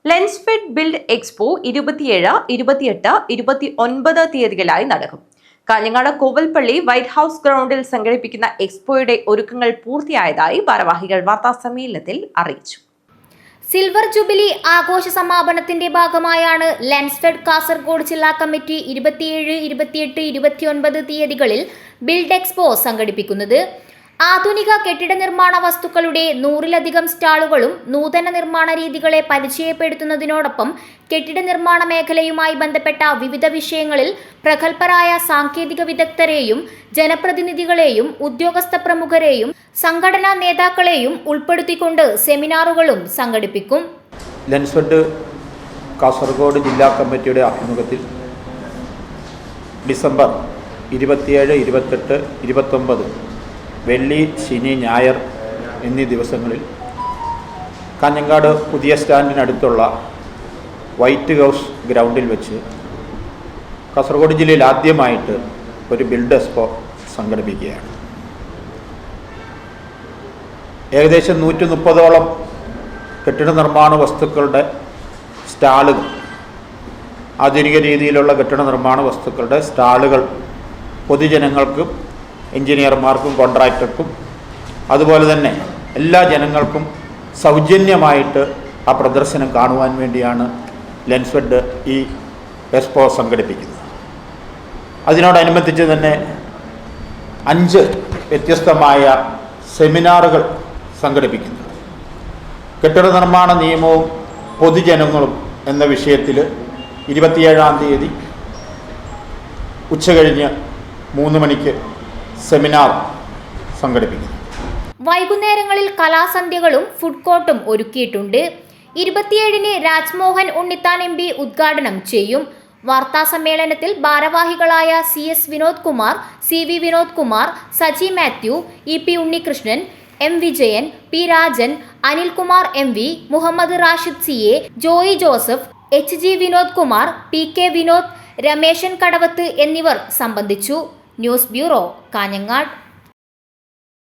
Lensfed build expo 27, 28, 29 തീയതികളായി നടക്കും. Kanhangad കോവൽപ്പള്ളി white house ഗ്രൗണ്ടിൽ സംഘടിപ്പിക്കുന്ന എക്സ്പോയുടെ ഒരുക്കങ്ങൾ പൂർത്തിയായതായി ഭാരവാഹികൾ വാർത്താസമ്മേളനത്തിൽ അറിയിച്ചു. സിൽവർ ജൂബിലി ആഘോഷ സമാപനത്തിന്റെ ഭാഗമായാണ് ലെൻസ്ഫെഡ് കാസർഗോഡ് ജില്ലാ കമ്മിറ്റി 27, 28, 29 തീയതികളിൽ ബിൽഡ് എക്സ്പോ സംഘടിപ്പിക്കുന്നത്. ആധുനിക കെട്ടിട നിർമ്മാണ വസ്തുക്കളുടെ 100-ലധികം സ്റ്റാളുകളും നൂതന നിർമ്മാണ രീതികളെ പരിചയപ്പെടുത്തുന്നതിനോടൊപ്പം കെട്ടിട നിർമ്മാണ മേഖലയുമായി ബന്ധപ്പെട്ട വിവിധ വിഷയങ്ങളിൽ പ്രഗത്ഭരായ സാങ്കേതിക വിദഗ്ധരെയും ജനപ്രതിനിധികളെയും ഉദ്യോഗസ്ഥ പ്രമുഖരെയും സംഘടനാ നേതാക്കളെയും ഉൾപ്പെടുത്തിക്കൊണ്ട് സെമിനാറുകളും സംഘടിപ്പിക്കും. ലെൻസ്ഫെഡ് കാസർഗോഡ് ജില്ലാ കമ്മിറ്റിയുടെ ആഭിമുഖ്യത്തിൽ ഡിസംബർ 27, 28, 29 വെള്ളി, ശനി, ഞായർ എന്നീ ദിവസങ്ങളിൽ കാഞ്ഞങ്ങാട് പുതിയ സ്റ്റാൻഡിനടുത്തുള്ള വൈറ്റ് ഹൗസ് ഗ്രൗണ്ടിൽ വെച്ച് കാസർഗോഡ് ജില്ലയിൽ ആദ്യമായിട്ട് ഒരു ബിൽഡ് എക്സ്പോ സംഘടിപ്പിക്കുകയാണ്. ഏകദേശം 130ഓളം കെട്ടിട നിർമ്മാണ വസ്തുക്കളുടെ സ്റ്റാളുകൾ, ആധുനിക രീതിയിലുള്ള കെട്ടിട നിർമ്മാണ വസ്തുക്കളുടെ സ്റ്റാളുകൾ പൊതുജനങ്ങൾക്കും എഞ്ചിനീയർമാർക്കും കോൺട്രാക്ടർക്കും അതുപോലെ തന്നെ എല്ലാ ജനങ്ങൾക്കും സൗജന്യമായിട്ട് ആ പ്രദർശനം കാണുവാൻ വേണ്ടിയാണ് ലെൻസ്ഫെഡ് ഈ എക്സ്പോ സംഘടിപ്പിക്കുന്നത്. അതിനോടനുബന്ധിച്ച് തന്നെ 5 വ്യത്യസ്തമായ സെമിനാറുകൾ സംഘടിപ്പിക്കുന്നു. കെട്ടിട നിർമ്മാണ നിയമവും പൊതുജനങ്ങളും എന്ന വിഷയത്തിൽ 27-ാം തീയതി ഉച്ചകഴിഞ്ഞ് 3 മണിക്ക് സെമിനാർ സംഘടിപ്പിക്കുന്നു. വൈകുന്നേരങ്ങളിൽ കലാസന്ധ്യകളും ഫുഡ് കോർട്ടും ഒരുക്കിയിട്ടുണ്ട്. 27-ന് രാജ്മോഹൻ ഉണ്ണിത്താൻ MP ഉദ്ഘാടനം ചെയ്യും. വാർത്താ സമ്മേളനത്തിൽ ഭാരവാഹികളായ CS Vinod Kumar, CV Vinod Kumar, Saji Mathew, EP Unnikrishnan, M Vijayan, P Rajan, Anilkumar MV, Muhammad Rashid CA, Joy Joseph, HG Vinod Kumar, PK Vinod, Rameshan Kadavath എന്നിവർ സംബന്ധിച്ചു. News bureau, Kanhangad.